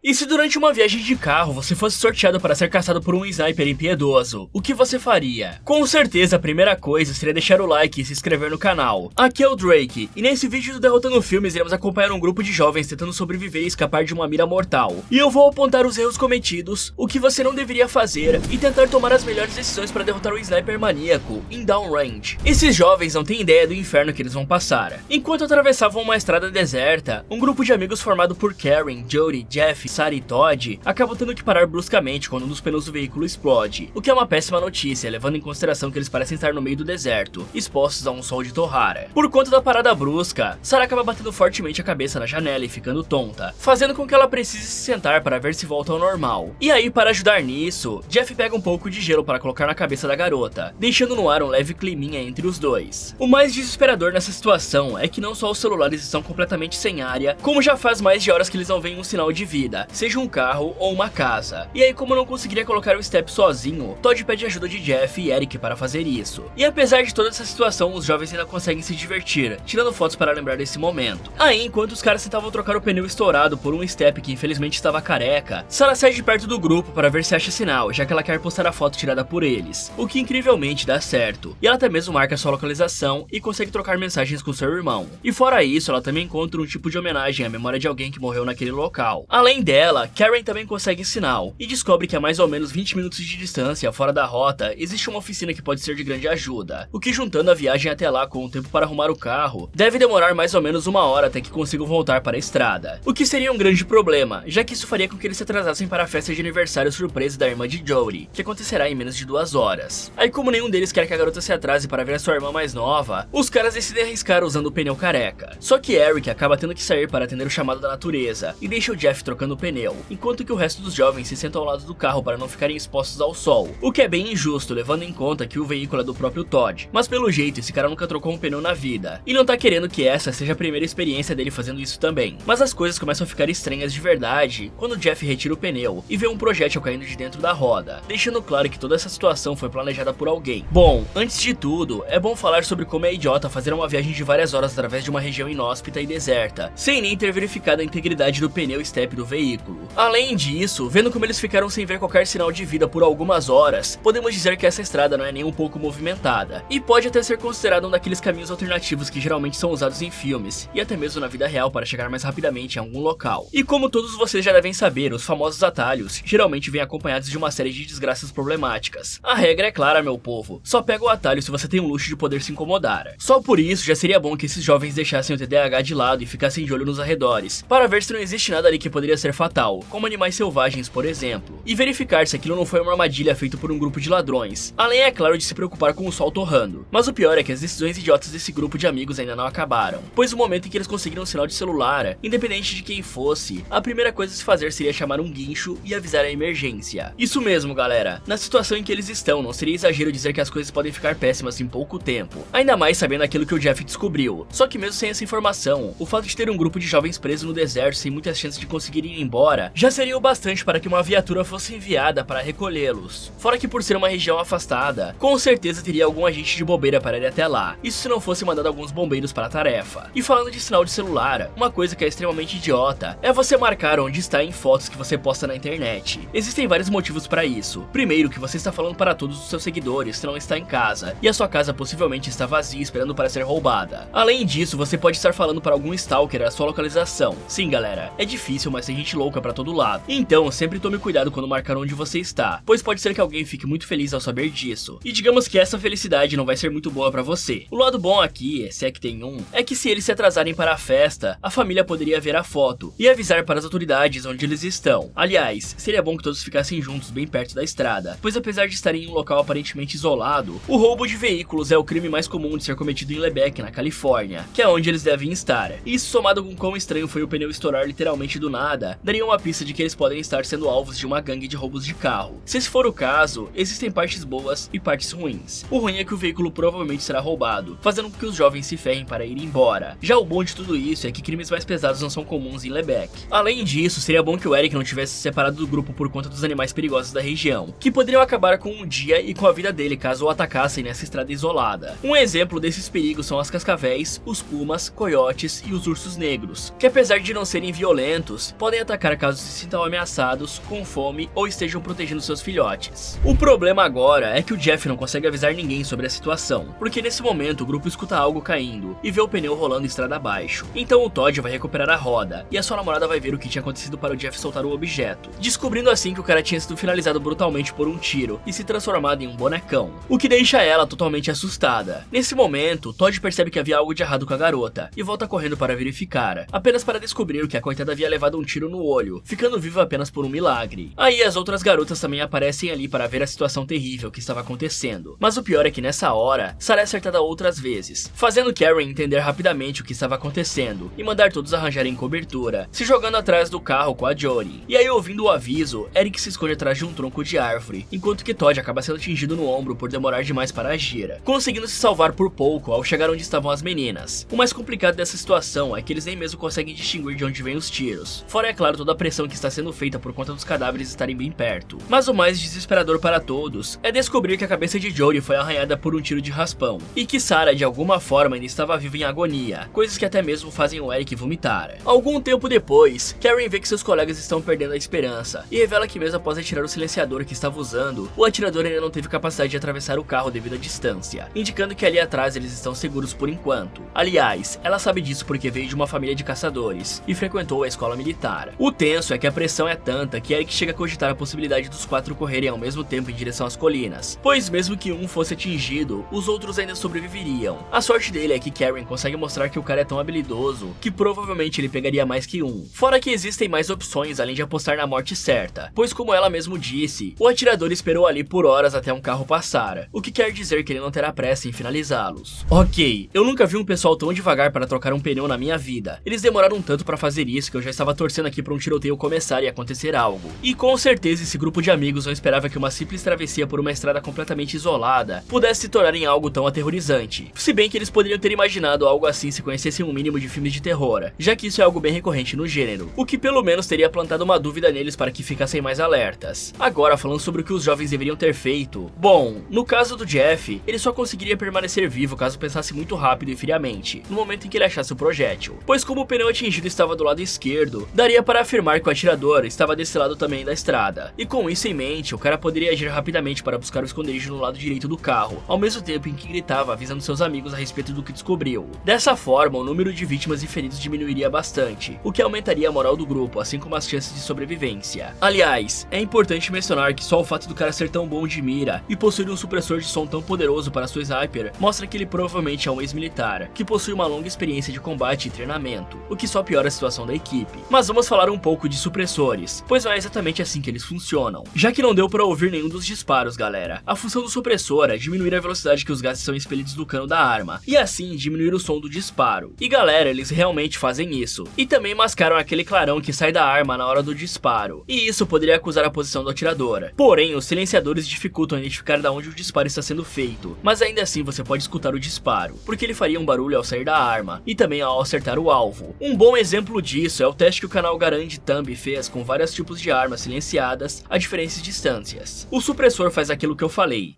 E se durante uma viagem de carro você fosse sorteado para ser caçado por um sniper impiedoso, o que você faria? Com certeza a primeira coisa seria deixar o like e se inscrever no canal. Aqui é o Drake, e nesse vídeo do Derrotando Filmes iremos acompanhar um grupo de jovens tentando sobreviver e escapar de uma mira mortal. E eu vou apontar os erros cometidos, o que você não deveria fazer e tentar tomar as melhores decisões para derrotar o sniper maníaco em downrange. Esses jovens não têm ideia do inferno que eles vão passar. Enquanto atravessavam uma estrada deserta, um grupo de amigos formado por Karen, Jody, Jeff, Sarah e Todd acabam tendo que parar bruscamente quando um dos pneus do veículo explode, o que é uma péssima notícia, levando em consideração que eles parecem estar no meio do deserto, expostos a um sol de torrara. Por conta da parada brusca, Sarah acaba batendo fortemente a cabeça na janela e ficando tonta, fazendo com que ela precise se sentar para ver se volta ao normal. E aí, para ajudar nisso, Jeff pega um pouco de gelo para colocar na cabeça da garota, deixando no ar um leve climinha entre os dois. O mais desesperador nessa situação é que não só os celulares estão completamente sem área, como já faz mais de horas que eles não veem um sinal de vida, seja um carro ou uma casa. E aí, como não conseguiria colocar o Step sozinho, Todd pede ajuda de Jeff e Eric para fazer isso. E apesar de toda essa situação, os jovens ainda conseguem se divertir, tirando fotos para lembrar desse momento. Aí, enquanto os caras tentavam trocar o pneu estourado por um Step que infelizmente estava careca, Sarah sai de perto do grupo para ver se acha sinal, já que ela quer postar a foto tirada por eles, o que incrivelmente dá certo. E ela até mesmo marca sua localização e consegue trocar mensagens com seu irmão. E fora isso, ela também encontra um tipo de homenagem à memória de alguém que morreu naquele local. Além dela, Karen também consegue sinal, e descobre que a mais ou menos 20 minutos de distância fora da rota, existe uma oficina que pode ser de grande ajuda, o que juntando a viagem até lá com o tempo para arrumar o carro, deve demorar mais ou menos uma hora até que consigam voltar para a estrada. O que seria um grande problema, já que isso faria com que eles se atrasassem para a festa de aniversário surpresa da irmã de Jody, que acontecerá em menos de 2 horas. Aí, como nenhum deles quer que a garota se atrase para ver a sua irmã mais nova, os caras decidem arriscar usando o pneu careca. Só que Eric acaba tendo que sair para atender o chamado da natureza, e deixa o Jeff trocando o pneu, enquanto que o resto dos jovens se sentam ao lado do carro para não ficarem expostos ao sol, o que é bem injusto, levando em conta que o veículo é do próprio Todd. Mas pelo jeito, esse cara nunca trocou um pneu na vida, e não tá querendo que essa seja a primeira experiência dele fazendo isso também. Mas as coisas começam a ficar estranhas de verdade quando Jeff retira o pneu e vê um projétil caindo de dentro da roda, deixando claro que toda essa situação foi planejada por alguém. Bom, antes de tudo, é bom falar sobre como é idiota fazer uma viagem de várias horas através de uma região inóspita e deserta, sem nem ter verificado a integridade do pneu e step do veículo. Além disso, vendo como eles ficaram sem ver qualquer sinal de vida por algumas horas, podemos dizer que essa estrada não é nem um pouco movimentada, e pode até ser considerado um daqueles caminhos alternativos que geralmente são usados em filmes, e até mesmo na vida real para chegar mais rapidamente em algum local. E como todos vocês já devem saber, os famosos atalhos geralmente vêm acompanhados de uma série de desgraças problemáticas. A regra é clara, meu povo, só pega o atalho se você tem o luxo de poder se incomodar. Só por isso já seria bom que esses jovens deixassem o TDAH de lado e ficassem de olho nos arredores, para ver se não existe nada ali que poderia ser fatal, como animais selvagens, por exemplo, e verificar se aquilo não foi uma armadilha feita por um grupo de ladrões, além, é claro, de se preocupar com o sol torrando. Mas o pior é que as decisões idiotas desse grupo de amigos ainda não acabaram, pois no momento em que eles conseguiram um sinal de celular, independente de quem fosse, a primeira coisa a se fazer seria chamar um guincho e avisar a emergência. Isso mesmo, galera, na situação em que eles estão, não seria exagero dizer que as coisas podem ficar péssimas em pouco tempo, ainda mais sabendo aquilo que o Jeff descobriu. Só que mesmo sem essa informação, o fato de ter um grupo de jovens presos no deserto sem muitas chances de conseguir ir embora, já seria o bastante para que uma viatura fosse enviada para recolhê-los. Fora que por ser uma região afastada, com certeza teria algum agente de bobeira para ir até lá, isso se não fosse mandado alguns bombeiros para a tarefa. E falando de sinal de celular, uma coisa que é extremamente idiota é você marcar onde está em fotos que você posta na internet. Existem vários motivos para isso. Primeiro, que você está falando para todos os seus seguidores que não está em casa, e a sua casa possivelmente está vazia esperando para ser roubada. Além disso, você pode estar falando para algum stalker a sua localização. Sim, galera, é difícil, mas tem gente louca para todo lado. Então, sempre tome cuidado quando marcar onde você está, pois pode ser que alguém fique muito feliz ao saber disso. E digamos que essa felicidade não vai ser muito boa para você. O lado bom aqui, se é que tem um, é que se eles se atrasarem para a festa, a família poderia ver a foto e avisar para as autoridades onde eles estão. Aliás, seria bom que todos ficassem juntos bem perto da estrada, pois apesar de estarem em um local aparentemente isolado, o roubo de veículos é o crime mais comum de ser cometido em Lebec, na Califórnia, que é onde eles devem estar. Isso, somado com quão estranho foi o pneu estourar literalmente do nada, daria uma pista de que eles podem estar sendo alvos de uma gangue gangue de roubos de carro. Se esse for o caso, existem partes boas e partes ruins. O ruim é que o veículo provavelmente será roubado, fazendo com que os jovens se ferrem para ir embora. Já o bom de tudo isso é que crimes mais pesados não são comuns em Lebec. Além disso, seria bom que o Eric não tivesse se separado do grupo por conta dos animais perigosos da região, que poderiam acabar com um dia e com a vida dele caso o atacassem nessa estrada isolada. Um exemplo desses perigos são as cascavéis, os pumas, coiotes e os ursos negros, que apesar de não serem violentos, podem atacar caso se sintam ameaçados, com fome ou estejam protegendo seus filhotes. O problema agora é que o Jeff não consegue avisar ninguém sobre a situação, porque nesse momento o grupo escuta algo caindo e vê o pneu rolando estrada abaixo. Então o Todd vai recuperar a roda e a sua namorada vai ver o que tinha acontecido para o Jeff soltar o objeto, descobrindo assim que o cara tinha sido finalizado brutalmente por um tiro e se transformado em um bonecão, o que deixa ela totalmente assustada. Nesse momento, Todd percebe que havia algo de errado com a garota e volta correndo para verificar, apenas para descobrir que a coitada havia levado um tiro no olho, ficando viva apenas por um milagre. Aí as outras garotas também aparecem ali para ver a situação terrível que estava acontecendo, mas o pior é que nessa hora, Sarah é acertada outras vezes, fazendo Karen entender rapidamente o que estava acontecendo e mandar todos arranjarem cobertura, se jogando atrás do carro com a Jodie. E aí, ouvindo o aviso, Eric se esconde atrás de um tronco de árvore, enquanto que Todd acaba sendo atingido no ombro por demorar demais para agir, conseguindo se salvar por pouco ao chegar onde estavam as meninas. O mais complicado dessa situação é que eles nem mesmo conseguem distinguir de onde vêm os tiros, fora é claro toda a pressão que está sendo feita por conta dos cadáveres estarem bem perto. Mas o mais desesperador para todos é descobrir que a cabeça de Jodie foi arranhada por um tiro de raspão, e que Sarah de alguma forma ainda estava viva em agonia, coisas que até mesmo fazem o Eric vomitar. Algum tempo depois, Karen vê que seus colegas estão perdendo a esperança, e revela que mesmo após retirar o silenciador que estava usando, o atirador ainda não teve capacidade de atravessar o carro devido à distância, indicando que ali atrás eles estão seguros por enquanto. Aliás, ela sabe disso porque veio de uma família de caçadores, e frequentou a escola militar. O tenso é que a pressão é tanta que Eric chega a cogitar a possibilidade dos 4 correrem ao mesmo tempo em direção às colinas, pois mesmo que um fosse atingido, os outros ainda sobreviveriam. A sorte dele é que Karen consegue mostrar que o cara é tão habilidoso que provavelmente ele pegaria mais que um. Fora que existem mais opções além de apostar na morte certa, pois como ela mesmo disse, o atirador esperou ali por horas até um carro passar, o que quer dizer que ele não terá pressa em finalizá-los. Ok, eu nunca vi um pessoal tão devagar para trocar um pneu na minha vida. Eles demoraram tanto para fazer isso que eu já estava torcendo aqui para um tiroteio começar e acontecer algo. E com certeza esse grupo de amigos não esperava que uma simples travessia por uma estrada completamente isolada pudesse se tornar em algo tão aterrorizante. Se bem que eles poderiam ter imaginado algo assim se conhecessem um mínimo de filmes de terror, já que isso é algo bem recorrente no gênero, o que pelo menos teria plantado uma dúvida neles para que ficassem mais alertas. Agora, falando sobre o que os jovens deveriam ter feito, bom, no caso do Jeff, ele só conseguiria permanecer vivo caso pensasse muito rápido e friamente, no momento em que ele achasse o projétil, pois como o pneu atingido estava do lado esquerdo, daria para afirmar que o atirador estava desse lado também da estrada, e com isso em mente, o cara poderia agir rapidamente para buscar o esconderijo no lado direito do carro, ao mesmo tempo em que gritava avisando seus amigos a respeito do que descobriu. Dessa forma, o número de vítimas e feridos diminuiria bastante, o que aumentaria a moral do grupo, assim como as chances de sobrevivência. Aliás, é importante mencionar que só o fato do cara ser tão bom de mira e possuir um supressor de som tão poderoso para sua sniper mostra que ele provavelmente é um ex-militar, que possui uma longa experiência de combate e treinamento, o que só piora a situação da equipe. Mas vamos falar um pouco de supressores, pois não é exatamente assim que eles funcionam. Já que não deu para ouvir nenhum dos disparos, galera, a função do supressor é diminuir a velocidade que os gases são expelidos do cano da arma, e assim diminuir o som do disparo. E galera, eles realmente fazem isso. E também mascaram aquele clarão que sai da arma na hora do disparo, e isso poderia acusar a posição do atirador. Porém, os silenciadores dificultam identificar de onde o disparo está sendo feito, mas ainda assim você pode escutar o disparo, porque ele faria um barulho ao sair da arma, e também ao acertar o alvo. Um bom exemplo disso é o teste que o canal Garand Thumb fez com vários tipos de armas silenciadas a diferentes distâncias. O supressor faz aquilo que eu falei.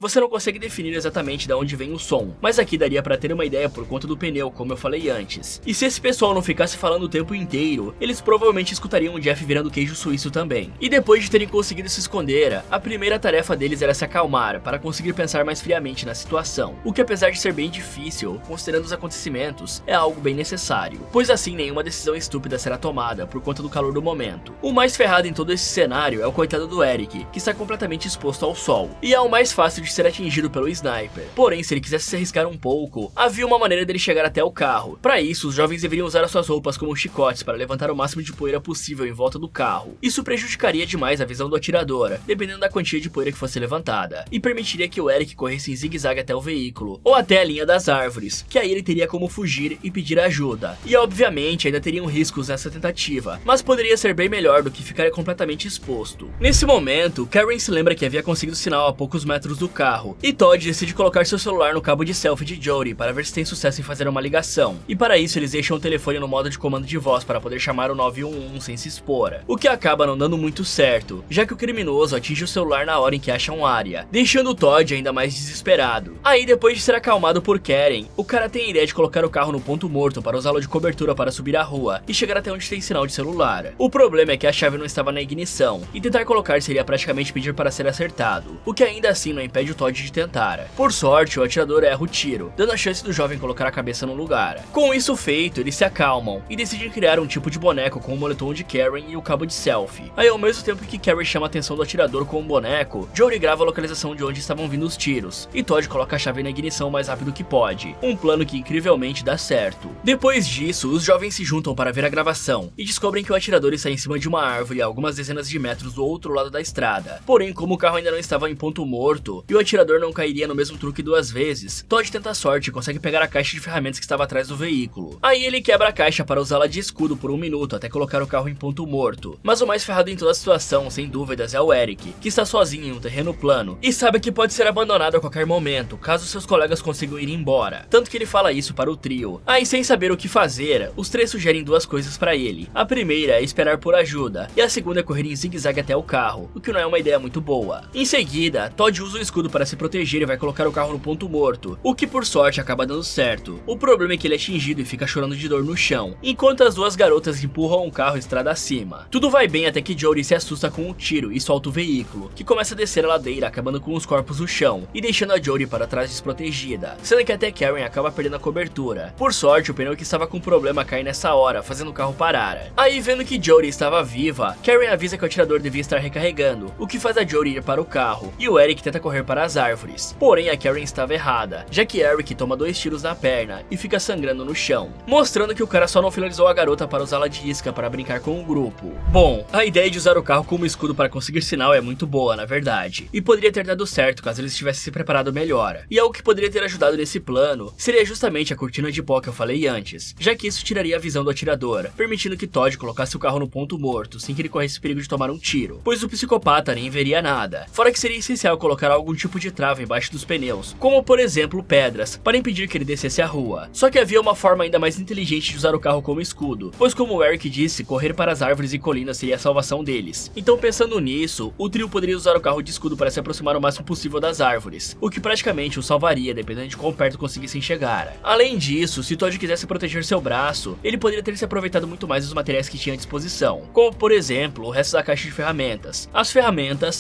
Você não consegue definir exatamente de onde vem o som, mas aqui daria pra ter uma ideia por conta do pneu, como eu falei antes. E se esse pessoal não ficasse falando o tempo inteiro, eles provavelmente escutariam o Jeff virando queijo suíço também. E depois de terem conseguido se esconder, a primeira tarefa deles era se acalmar, para conseguir pensar mais friamente na situação, o que apesar de ser bem difícil, considerando os acontecimentos, é algo bem necessário, pois assim nenhuma decisão estúpida será tomada por conta do calor do momento. O mais ferrado em todo esse cenário é o coitado do Eric, que está completamente exposto ao sol, e é o mais fácil de de ser atingido pelo sniper. Porém, se ele quisesse se arriscar um pouco, havia uma maneira dele chegar até o carro. Para isso, os jovens deveriam usar as suas roupas como chicotes para levantar o máximo de poeira possível em volta do carro. Isso prejudicaria demais a visão do atirador, dependendo da quantia de poeira que fosse levantada, e permitiria que o Eric corresse em zigue-zague até o veículo, ou até a linha das árvores, que aí ele teria como fugir e pedir ajuda. E obviamente ainda teriam riscos nessa tentativa, mas poderia ser bem melhor do que ficar completamente exposto. Nesse momento, Karen se lembra que havia conseguido sinal a poucos metros do carro, e Todd decide colocar seu celular no cabo de selfie de Jody para ver se tem sucesso em fazer uma ligação, e para isso eles deixam o telefone no modo de comando de voz para poder chamar o 911 sem se expor, o que acaba não dando muito certo, já que o criminoso atinge o celular na hora em que acham área, deixando Todd ainda mais desesperado. Aí, depois de ser acalmado por Karen, o cara tem a ideia de colocar o carro no ponto morto para usá-lo de cobertura para subir a rua e chegar até onde tem sinal de celular. O problema é que a chave não estava na ignição, e tentar colocar seria praticamente pedir para ser acertado, o que ainda assim não impede o Todd de tentar. Por sorte, o atirador erra o tiro, dando a chance do jovem colocar a cabeça no lugar. Com isso feito, eles se acalmam e decidem criar um tipo de boneco com o moletom de Karen e o cabo de selfie. Aí, ao mesmo tempo que Karen chama a atenção do atirador com o boneco, Jody grava a localização de onde estavam vindo os tiros, e Todd coloca a chave na ignição o mais rápido que pode, um plano que incrivelmente dá certo. Depois disso, os jovens se juntam para ver a gravação, e descobrem que o atirador está em cima de uma árvore a algumas dezenas de metros do outro lado da estrada. Porém, como o carro ainda não estava em ponto morto, e o atirador não cairia no mesmo truque duas vezes, Todd tenta a sorte e consegue pegar a caixa de ferramentas que estava atrás do veículo. Aí ele quebra a caixa para usá-la de escudo por um minuto até colocar o carro em ponto morto. Mas o mais ferrado em toda a situação, sem dúvidas, é o Eric, que está sozinho em um terreno plano, e sabe que pode ser abandonado a qualquer momento, caso seus colegas consigam ir embora. Tanto que ele fala isso para o trio. Aí, sem saber o que fazer, os três sugerem duas coisas para ele. A primeira é esperar por ajuda, e a segunda é correr em zigue-zague até o carro, o que não é uma ideia muito boa. Em seguida, Todd usa o escudo para se proteger e vai colocar o carro no ponto morto, o que por sorte acaba dando certo. O problema é que ele é atingido e fica chorando de dor no chão, enquanto as duas garotas empurram o carro estrada acima. Tudo vai bem até que Jody se assusta com um tiro e solta o veículo, que começa a descer a ladeira, acabando com os corpos no chão e deixando a Jody para trás desprotegida, sendo que até Karen acaba perdendo a cobertura. Por sorte, o pneu que estava com problema cai nessa hora, fazendo o carro parar. Aí, vendo que Jody estava viva, Karen avisa que o atirador devia estar recarregando, o que faz a Jody ir para o carro, e o Eric tenta correr para as árvores. Porém, a Karen estava errada, já que Eric toma 2 tiros na perna e fica sangrando no chão, mostrando que o cara só não finalizou a garota para usá-la de isca para brincar com o grupo. Bom, a ideia de usar o carro como escudo para conseguir sinal é muito boa, na verdade, e poderia ter dado certo caso eles tivessem se preparado melhor. E algo que poderia ter ajudado nesse plano seria justamente a cortina de pó que eu falei antes, já que isso tiraria a visão do atirador, permitindo que Todd colocasse o carro no ponto morto, sem que ele corresse perigo de tomar um tiro, pois o psicopata nem veria nada. Fora que seria essencial colocar algum tipo de trava embaixo dos pneus, como por exemplo pedras, para impedir que ele descesse a rua. Só que havia uma forma ainda mais inteligente de usar o carro como escudo, pois como o Eric disse, correr para as árvores e colinas seria a salvação deles. Então, pensando nisso, o trio poderia usar o carro de escudo para se aproximar o máximo possível das árvores, o que praticamente o salvaria, dependendo de quão perto conseguissem chegar. Além disso, se Todd quisesse proteger seu braço, ele poderia ter se aproveitado muito mais dos materiais que tinha à disposição, como por exemplo, o resto da caixa de ferramentas,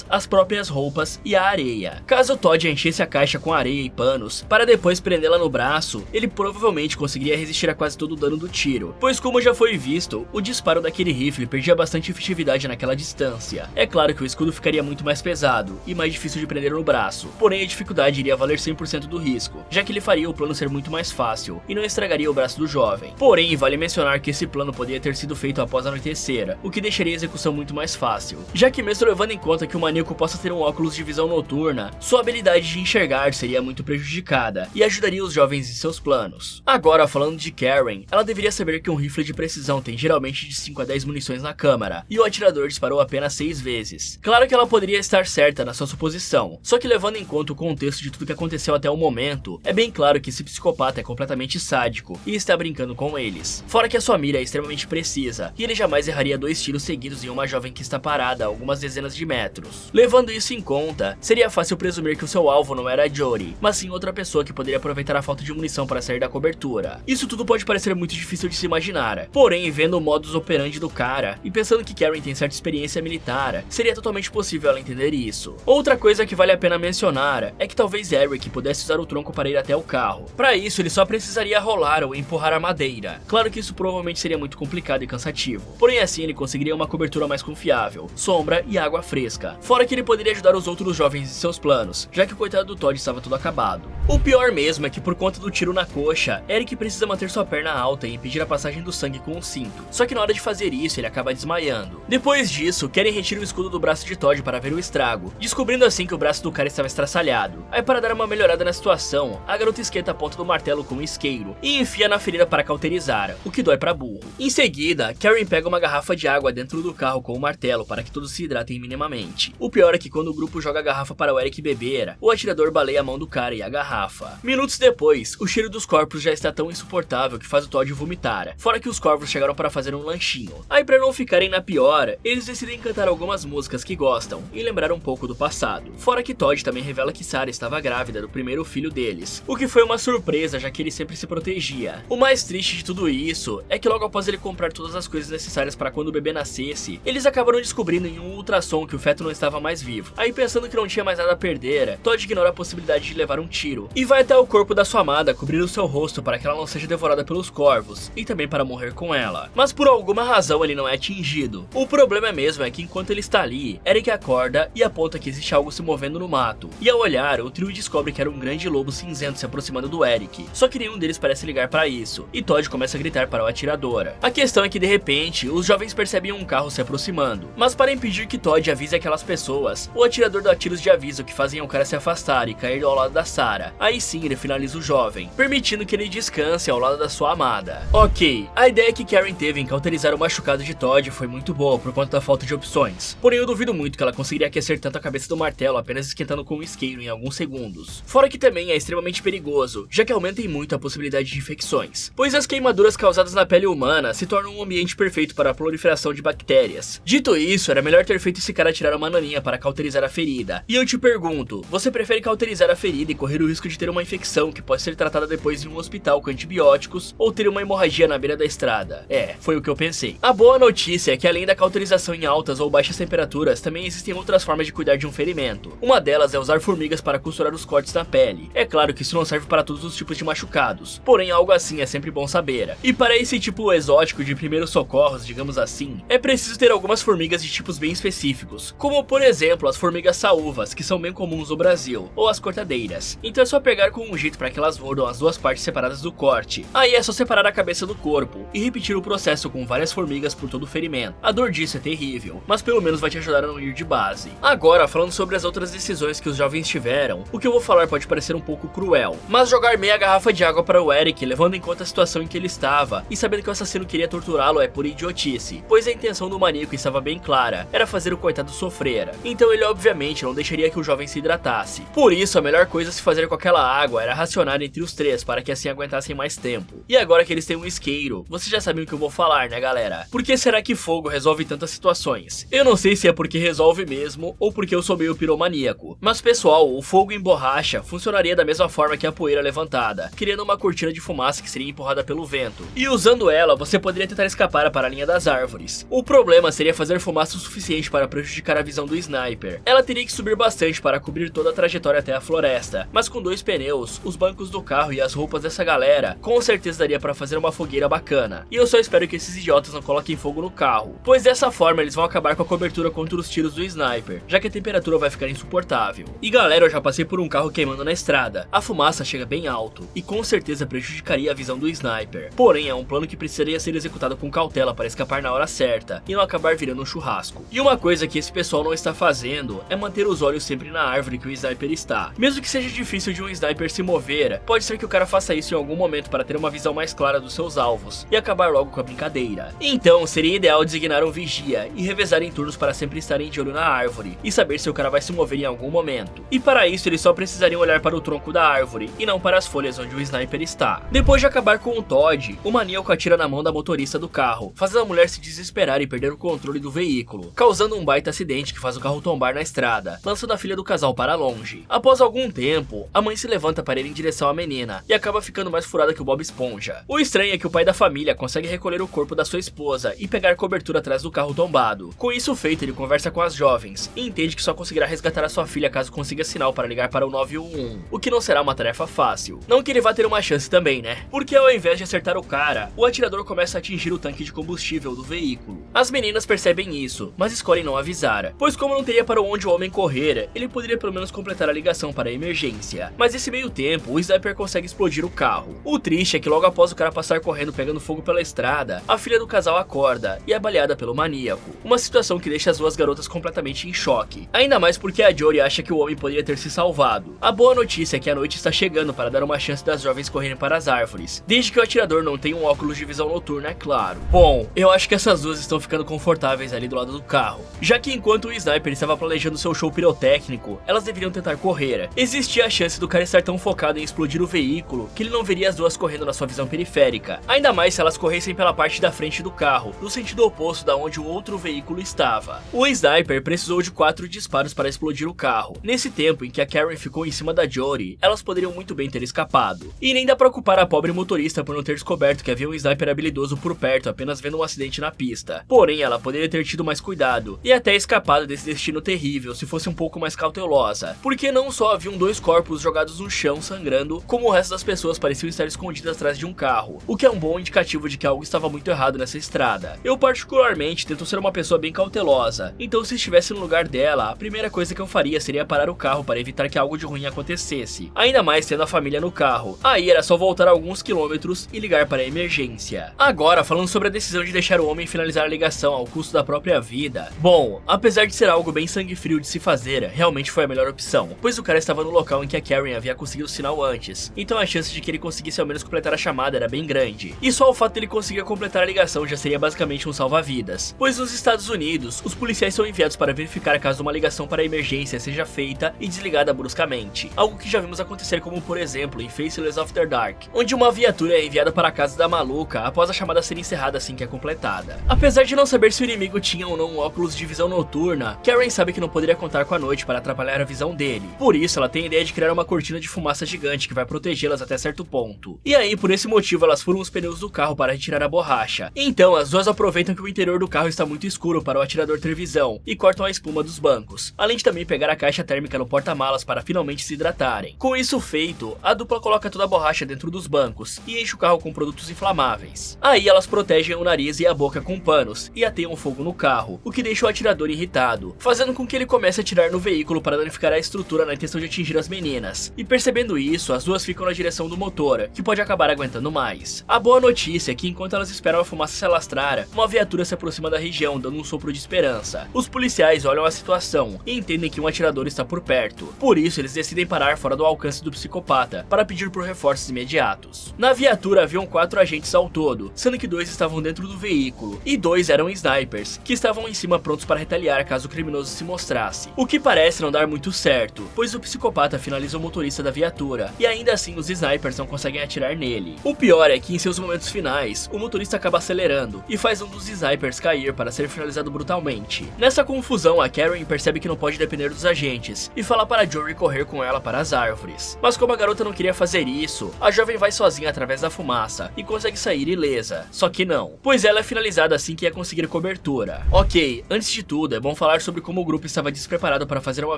as próprias roupas e a areia. Caso Todd enchesse a caixa com areia e panos, para depois prendê-la no braço, ele provavelmente conseguiria resistir a quase todo o dano do tiro, pois como já foi visto, o disparo daquele rifle perdia bastante efetividade naquela distância. É claro que o escudo ficaria muito mais pesado e mais difícil de prender no braço, porém a dificuldade iria valer 100% do risco, já que ele faria o plano ser muito mais fácil e não estragaria o braço do jovem. Porém, vale mencionar que esse plano poderia ter sido feito após anoitecer, o que deixaria a execução muito mais fácil, já que mesmo levando em conta que o maníaco possa ter um óculos de visão noturna, sua habilidade de enxergar seria muito prejudicada e ajudaria os jovens em seus planos. Agora, falando de Karen, ela deveria saber que um rifle de precisão tem geralmente de 5 a 10 munições na câmara, e o atirador disparou apenas 6 vezes. Claro que ela poderia estar certa na sua suposição, só que levando em conta o contexto de tudo que aconteceu até o momento, é bem claro que esse psicopata é completamente sádico e está brincando com eles. Fora que a sua mira é extremamente precisa, e ele jamais erraria 2 tiros seguidos em uma jovem que está parada a algumas dezenas de metros. Levando isso em conta, seria fácil presumir que o seu alvo não era a Jody, mas sim outra pessoa que poderia aproveitar a falta de munição para sair da cobertura. Isso tudo pode parecer muito difícil de se imaginar, porém, vendo o modus operandi do cara e pensando que Karen tem certa experiência militar, seria totalmente possível ela entender isso. Outra coisa que vale a pena mencionar é que talvez Eric pudesse usar o tronco para ir até o carro. Para isso, ele só precisaria rolar ou empurrar a madeira. Claro que isso provavelmente seria muito complicado e cansativo, porém assim ele conseguiria uma cobertura mais confiável, sombra e água fresca. Fora que ele poderia ajudar os outros jovens em seus planos, planos, já que o coitado do Todd estava tudo acabado. O pior mesmo é que por conta do tiro na coxa, Eric precisa manter sua perna alta e impedir a passagem do sangue com um cinto, só que na hora de fazer isso ele acaba desmaiando. Depois disso, Karen retira o escudo do braço de Todd para ver o estrago, descobrindo assim que o braço do cara estava estraçalhado. Aí para dar uma melhorada na situação, a garota esquenta a ponta do martelo com um isqueiro e enfia na ferida para cauterizar, o que dói pra burro. Em seguida, Karen pega uma garrafa de água dentro do carro com o martelo para que todos se hidratem minimamente. O pior é que quando o grupo joga a garrafa para o Eric beber, o atirador baleia a mão do cara e a garrafa. Minutos depois, o cheiro dos corpos já está tão insuportável que faz o Todd vomitar, fora que os corvos chegaram para fazer um lanchinho. Aí para não ficarem na pior, eles decidem cantar algumas músicas que gostam e lembrar um pouco do passado. Fora que Todd também revela que Sarah estava grávida do primeiro filho deles, o que foi uma surpresa já que ele sempre se protegia. O mais triste de tudo isso é que logo após ele comprar todas as coisas necessárias para quando o bebê nascesse, eles acabaram descobrindo em um ultrassom que o feto não estava mais vivo. Aí pensando que não tinha mais nada a perder, Todd ignora a possibilidade de levar um tiro e vai até o corpo da sua amada cobrir o seu rosto para que ela não seja devorada pelos corvos e também para morrer com ela. Mas por alguma razão ele não é atingido. O problema mesmo é que enquanto ele está ali, Eric acorda e aponta que existe algo se movendo no mato. E ao olhar, o trio descobre que era um grande lobo cinzento se aproximando do Eric. Só que nenhum deles parece ligar para isso, e Todd começa a gritar para o atirador. A questão é que de repente, os jovens percebem um carro se aproximando. Mas para impedir que Todd avise aquelas pessoas, o atirador dá tiros de aviso que fazem o cara se afastar e cair ao lado da Sarah. Aí sim ele finaliza o jovem, permitindo que ele descanse ao lado da sua amada. Ok, a ideia que Karen teve em cauterizar o machucado de Todd foi muito boa por conta da falta de opções. Porém eu duvido muito que ela conseguiria aquecer tanto a cabeça do martelo apenas esquentando com um isqueiro em alguns segundos. Fora que também é extremamente perigoso, já que aumenta em muito a possibilidade de infecções, pois as queimaduras causadas na pele humana se tornam um ambiente perfeito para a proliferação de bactérias. Dito isso, era melhor ter feito esse cara tirar uma naninha para cauterizar a ferida. E eu te pergunto, você prefere cauterizar a ferida e correr o risco de ter uma infecção que pode ser tratada depois em um hospital com antibióticos ou ter uma hemorragia na beira da estrada? É, foi o que eu pensei. A boa notícia é que além da cauterização em altas ou baixas temperaturas, também existem outras formas de cuidar de um ferimento. Uma delas é usar formigas para costurar os cortes na pele. É claro que isso não serve para todos os tipos de machucados, porém algo assim é sempre bom saber. E para esse tipo exótico de primeiros socorros, digamos assim, é preciso ter algumas formigas de tipos bem específicos, como por exemplo as formigas saúvas, que são bem comuns no Brasil, ou as cortadeiras. Então é só pegar com um jeito para que elas mordam as duas partes separadas do corte. Aí é só separar a cabeça do corpo e repetir o processo com várias formigas por todo o ferimento. A dor disso é terrível, mas pelo menos vai te ajudar a não ir de base. Agora, falando sobre as outras decisões que os jovens tiveram, o que eu vou falar pode parecer um pouco cruel, mas jogar meia garrafa de água para o Eric, levando em conta a situação em que ele estava, e sabendo que o assassino queria torturá-lo é pura idiotice, pois a intenção do maníaco estava bem clara, era fazer o coitado sofrer. Então ele obviamente não deixaria que o jovem se hidratasse. Por isso, a melhor coisa a se fazer com aquela água era racionar entre os três, para que assim aguentassem mais tempo. E agora que eles têm um isqueiro, vocês já sabem o que eu vou falar, né galera? Por que será que fogo resolve tantas situações? Eu não sei se é porque resolve mesmo, ou porque eu sou meio piromaníaco. Mas pessoal, o fogo em borracha funcionaria da mesma forma que a poeira levantada, criando uma cortina de fumaça que seria empurrada pelo vento. E usando ela, você poderia tentar escapar para a linha das árvores. O problema seria fazer fumaça o suficiente para prejudicar a visão do sniper. Ela teria que subir bastante para cobrir toda a trajetória até a floresta, mas com 2 pneus, os bancos do carro e as roupas dessa galera, com certeza daria para fazer uma fogueira bacana. E eu só espero que esses idiotas não coloquem fogo no carro, pois dessa forma eles vão acabar com a cobertura contra os tiros do sniper, já que a temperatura vai ficar insuportável. E galera, eu já passei por um carro queimando na estrada. A fumaça chega bem alto e com certeza prejudicaria a visão do sniper. Porém, é um plano que precisaria ser executado com cautela para escapar na hora certa e não acabar virando um churrasco. E uma coisa que esse pessoal não está fazendo é manter os olhos sempre na árvore que o sniper está. Mesmo que seja difícil de um sniper se mover, pode ser que o cara faça isso em algum momento para ter uma visão mais clara dos seus alvos e acabar logo com a brincadeira. Então, seria ideal designar um vigia e revezar em turnos para sempre estarem de olho na árvore e saber se o cara vai se mover em algum momento. E para isso, eles só precisariam olhar para o tronco da árvore e não para as folhas onde o sniper está. Depois de acabar com o Todd, o maníaco atira na mão da motorista do carro, fazendo a mulher se desesperar e perder o controle do veículo, causando um baita acidente que faz o carro tombar na estrada, lançando a filha do casal para longe. Após algum tempo, a mãe mãe se levanta para ir em direção à menina e acaba ficando mais furada que o Bob Esponja. O estranho é que o pai da família consegue recolher o corpo da sua esposa e pegar cobertura atrás do carro tombado. Com isso feito, ele conversa com as jovens e entende que só conseguirá resgatar a sua filha caso consiga sinal para ligar para o 911, o que não será uma tarefa fácil. Não que ele vá ter uma chance também, né? Porque ao invés de acertar o cara, o atirador começa a atingir o tanque de combustível do veículo. As meninas percebem isso, mas escolhem não avisar, pois como não teria para onde o homem correr, ele poderia pelo menos completar a ligação para a emergência. Mas nesse meio tempo, o sniper consegue explodir o carro. O triste é que logo após o cara passar correndo pegando fogo pela estrada, a filha do casal acorda e é baleada pelo maníaco. Uma situação que deixa as duas garotas completamente em choque. Ainda mais porque a Jory acha que o homem poderia ter se salvado. A boa notícia é que a noite está chegando para dar uma chance das jovens correrem para as árvores, desde que o atirador não tenha um óculos de visão noturna, é claro. Bom, eu acho que essas duas estão ficando confortáveis ali do lado do carro, já que enquanto o sniper estava planejando seu show pirotécnico, elas deveriam tentar correr. Existia a chance do cara estar tão focado em explodir o veículo que ele não veria as duas correndo na sua visão periférica, ainda mais se elas corressem pela parte da frente do carro, no sentido oposto da onde o outro veículo estava. O sniper precisou de 4 disparos para explodir o carro. Nesse tempo em que a Karen ficou em cima da Jory, elas poderiam muito bem ter escapado. E nem dá pra culpar a pobre motorista por não ter descoberto que havia um sniper habilidoso por perto apenas vendo um acidente na pista. Porém, ela poderia ter tido mais cuidado e até escapado desse destino terrível se fosse um pouco mais cautelosa, porque não só haviam 2 corpos jogados no chão sangrando, como o resto das pessoas pareciam estar escondidas atrás de um carro, o que é um bom indicativo de que algo estava muito errado nessa estrada. Eu particularmente tento ser uma pessoa bem cautelosa, então se estivesse no lugar dela, a primeira coisa que eu faria seria parar o carro para evitar que algo de ruim acontecesse, ainda mais tendo a família no carro. Aí era só voltar alguns quilômetros e ligar para a emergência. Agora, falando sobre a decisão de deixar o homem finalizar a ligação ao custo da própria vida. Bom, apesar de ser algo bem sangue frio de se fazer, realmente foi a melhor opção, pois o cara estava no local em que a Karen havia conseguido o sinal antes, então a chance de que ele conseguisse ao menos completar a chamada era bem grande. E só o fato dele conseguir completar a ligação já seria basicamente um salva-vidas, pois nos Estados Unidos, os policiais são enviados para verificar caso uma ligação para a emergência seja feita e desligada bruscamente, algo que já vimos acontecer como por exemplo em Faceless After Dark, onde uma viatura é enviada para a casa da maluca após a chamada ser encerrada assim que é completada. Apesar de não saber se o inimigo tinha ou não um óculos de visão noturna, Karen sabe que não poderia contar com a noite para atrapalhar a visão dele, por isso ela tem a ideia de criar uma cortina de fumaça gigante que vai protegê-las até certo ponto. E aí, por esse motivo, elas furam os pneus do carro para retirar a borracha. Então, as duas aproveitam que o interior do carro está muito escuro para o atirador ter visão e cortam a espuma dos bancos, além de também pegar a caixa térmica no porta-malas para finalmente se hidratarem. Com isso feito, a dupla coloca toda a borracha dentro dos bancos e enche o carro com produtos inflamáveis. Aí elas protegem o nariz e a boca com panos e ateiam fogo no carro, o que deixa o atirador irritado, fazendo com que ele comece a atirar no veículo para danificar a estrutura na intenção de atingir as meninas. E percebendo isso, as duas ficam na direção do motor, que pode acabar aguentando mais. A boa notícia é que enquanto elas esperam a fumaça se alastrar, uma viatura se aproxima da região, dando um sopro de esperança. Os policiais olham a situação e entendem que um atirador está por perto. Por isso, eles decidem parar fora do alcance do psicopata, para pedir por reforços imediatos. Na viatura haviam 4 agentes ao todo, sendo que 2 estavam dentro do veículo, e 2 eram snipers, que estavam em cima prontos para retaliar caso o criminoso se mostrasse. O que parece não dar muito certo, pois o psicopata finaliza o motorista da viatura, e ainda assim os snipers não conseguem atirar nele. O pior é que em seus momentos finais, o motorista acaba acelerando, e faz um dos snipers cair para ser finalizado brutalmente. Nessa confusão, a Karen percebe que não pode depender dos agentes, e fala para Jory correr com ela para as árvores. Mas como a garota não queria fazer isso, a jovem vai sozinha através da fumaça, e consegue sair ilesa. Só que não, pois ela é finalizada assim que ia conseguir cobertura. Ok, antes de tudo, é bom falar sobre como o grupo estava despreparado para fazer uma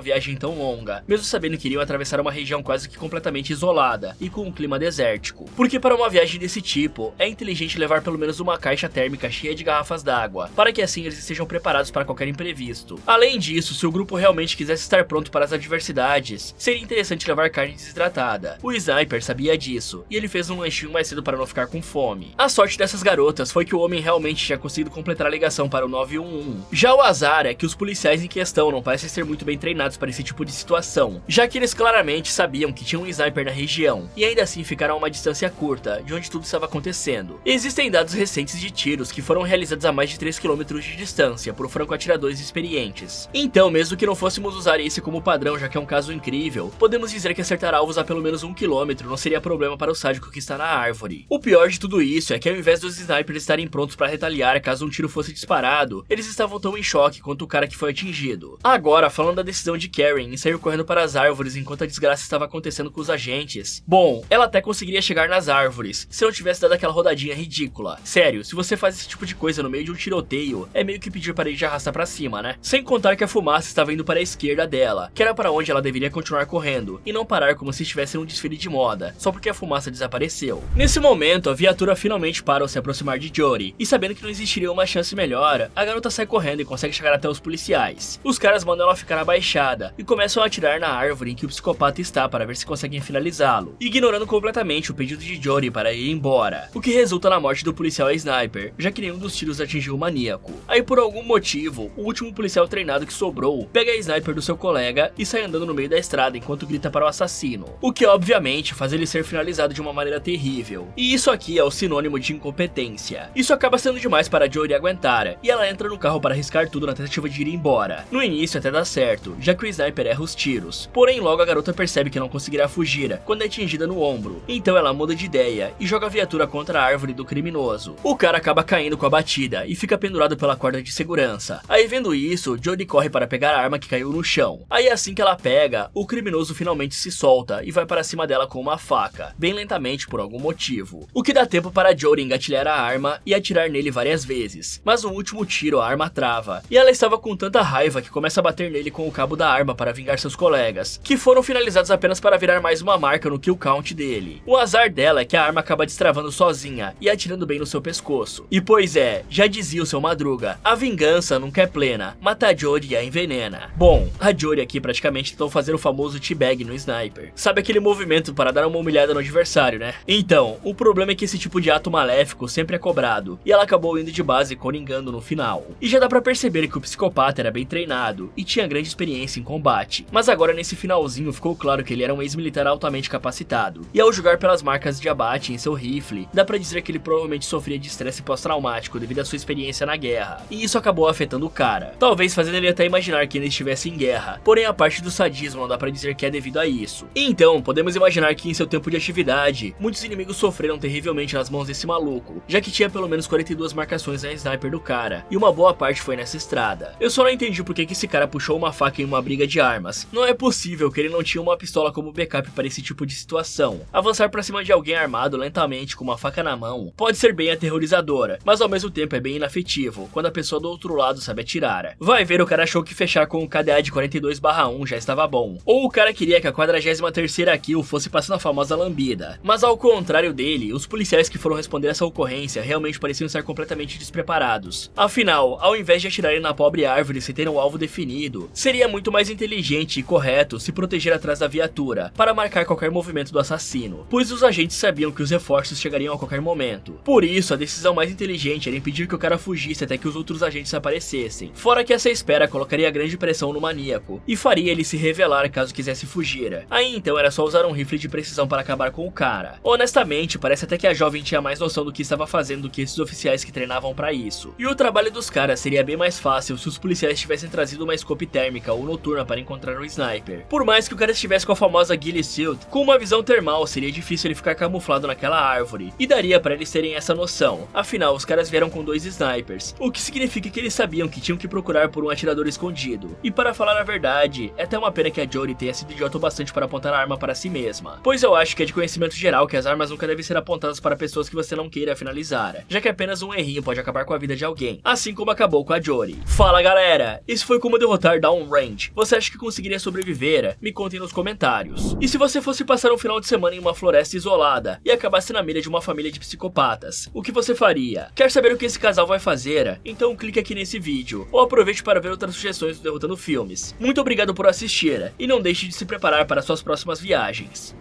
viagem tão longa, mesmo sabendo que iriam atravessar uma região quase que completamente isolada, e com um clima desértico. Porque para uma viagem desse tipo, é inteligente levar pelo menos uma caixa térmica cheia de garrafas d'água, para que assim eles estejam preparados para qualquer imprevisto. Além disso, se o grupo realmente quisesse estar pronto para as adversidades, seria interessante levar carne desidratada. O sniper sabia disso, e ele fez um lanchinho mais cedo para não ficar com fome. A sorte dessas garotas foi que o homem realmente tinha conseguido completar a ligação para o 911. Já o azar é que os policiais em questão não parecem ser muito bem treinados para esse tipo de situação, já que eles claramente sabiam que tinha um sniper na região, e ainda assim ficaram a uma distância curta de onde tudo estava acontecendo. Existem dados recentes de tiros que foram realizados a mais de 3 km de distância por franco-atiradores experientes. Então, mesmo que não fôssemos usar esse como padrão, já que é um caso incrível, podemos dizer que acertar alvos a pelo menos 1 km não seria problema para o sádico que está na árvore. O pior de tudo isso é que ao invés dos snipers estarem prontos para retaliar caso um tiro fosse disparado, eles estavam tão em choque quanto o cara que foi atingido. Agora, falando da decisão de Karen em sair correndo para as árvores enquanto a desgraça desgraça estava acontecendo com os agentes. Bom, ela até conseguiria chegar nas árvores, se não tivesse dado aquela rodadinha ridícula. Sério, se você faz esse tipo de coisa no meio de um tiroteio, é meio que pedir para ele de arrastar pra cima, né? Sem contar que a fumaça estava indo para a esquerda dela, que era para onde ela deveria continuar correndo, e não parar como se estivesse num desfile de moda, só porque a fumaça desapareceu. Nesse momento, a viatura finalmente para ao se aproximar de Jodie, e sabendo que não existiria uma chance melhor, a garota sai correndo e consegue chegar até os policiais. Os caras mandam ela ficar abaixada, e começam a atirar na árvore em que o psicopata está para ver se conseguem finalizá-lo, ignorando completamente o pedido de Jodie para ir embora, o que resulta na morte do policial sniper, já que nenhum dos tiros atingiu o maníaco. Aí por algum motivo, o último policial treinado que sobrou, pega a sniper do seu colega e sai andando no meio da estrada enquanto grita para o assassino, o que obviamente faz ele ser finalizado de uma maneira terrível. E isso aqui é o sinônimo de incompetência. Isso acaba sendo demais para Jodie aguentar, e ela entra no carro para arriscar tudo na tentativa de ir embora. No início até dá certo, já que o sniper erra os tiros, porém logo a garota percebe que não conseguirá fugir quando é atingida no ombro, então ela muda de ideia e joga a viatura contra a árvore do criminoso. O cara acaba caindo com a batida e fica pendurado pela corda de segurança. Aí vendo isso, Jodie corre para pegar a arma que caiu no chão. Aí assim que ela pega, o criminoso finalmente se solta e vai para cima dela com uma faca, bem lentamente por algum motivo, o que dá tempo para Jodie engatilhar a arma e atirar nele várias vezes, mas no último tiro a arma trava, e ela estava com tanta raiva que começa a bater nele com o cabo da arma para vingar seus colegas, que foram finalizados apenas para virar mais uma marca no kill count dele. O azar dela é que a arma acaba destravando sozinha e atirando bem no seu pescoço. E pois é, já dizia o seu Madruga, a vingança nunca é plena, mata a Jodie e a envenena. Bom, a Jodie aqui praticamente tentou fazer o famoso teabag no sniper. Sabe aquele movimento para dar uma humilhada no adversário, né? Então, o problema é que esse tipo de ato maléfico sempre é cobrado, e ela acabou indo de base coringando no final. E já dá pra perceber que o psicopata era bem treinado e tinha grande experiência em combate, mas agora nesse finalzinho ficou claro que ele era um ex-militar altamente capacitado, e ao julgar pelas marcas de abate em seu rifle, dá pra dizer que ele provavelmente sofria de estresse pós-traumático devido à sua experiência na guerra, e isso acabou afetando o cara, talvez fazendo ele até imaginar que ele estivesse em guerra, porém a parte do sadismo não dá pra dizer que é devido a isso. E então, podemos imaginar que em seu tempo de atividade, muitos inimigos sofreram terrivelmente nas mãos desse maluco, já que tinha pelo menos 42 marcações na sniper do cara, e uma boa parte foi nessa estrada. Eu só não entendi por que esse cara puxou uma faca em uma briga de armas. Não é possível que ele não tinha uma pistola como backup para esse tipo de situação. Avançar pra cima de alguém armado lentamente com uma faca na mão pode ser bem aterrorizadora, mas ao mesmo tempo é bem inafetivo quando a pessoa do outro lado sabe atirar. Vai ver, o cara achou que fechar com o KDA de 42/1 já estava bom. Ou o cara queria que a 43ª kill fosse passando a famosa lambida. Mas ao contrário dele, os policiais que foram responder essa ocorrência realmente pareciam estar completamente despreparados. Afinal, ao invés de atirarem na pobre árvore sem ter um alvo definido, seria muito mais inteligente e correto se proteger atrás da viatura, para marcar qualquer movimento do assassino, pois os agentes sabiam que os reforços chegariam a qualquer momento. Por isso, a decisão mais inteligente era impedir que o cara fugisse até que os outros agentes aparecessem, fora que essa espera colocaria grande pressão no maníaco, e faria ele se revelar caso quisesse fugir. Aí então era só usar um rifle de precisão para acabar com o cara. Honestamente, parece até que a jovem tinha mais noção do que estava fazendo do que esses oficiais que treinavam para isso. E o trabalho dos caras seria bem mais fácil se os policiais tivessem trazido uma scope térmica ou noturna para encontrar o sniper. Por mais que o cara estivesse com a famosa ghillie suit, com uma visão termal seria difícil ele ficar camuflado naquela árvore, e daria para eles terem essa noção. Afinal, os caras vieram com 2 snipers, o que significa que eles sabiam que tinham que procurar por um atirador escondido. E para falar a verdade, é até uma pena que a Jodie tenha sido idiota o bastante para apontar a arma para si mesma, pois eu acho que é de conhecimento geral que as armas nunca devem ser apontadas para pessoas que você não queira finalizar, já que apenas um errinho pode acabar com a vida de alguém, assim como acabou com a Jodie. Fala galera, esse foi como derrotar Downrange. Você acha que conseguiria sobreviver? Me contem nos comentários. E se você fosse passar um final de semana em uma floresta isolada e acabasse na mira de uma família de psicopatas, o que você faria? Quer saber o que esse casal vai fazer? Então clique aqui nesse vídeo, ou aproveite para ver outras sugestões do Derrotando Filmes. Muito obrigado por assistir, e não deixe de se preparar para suas próximas viagens.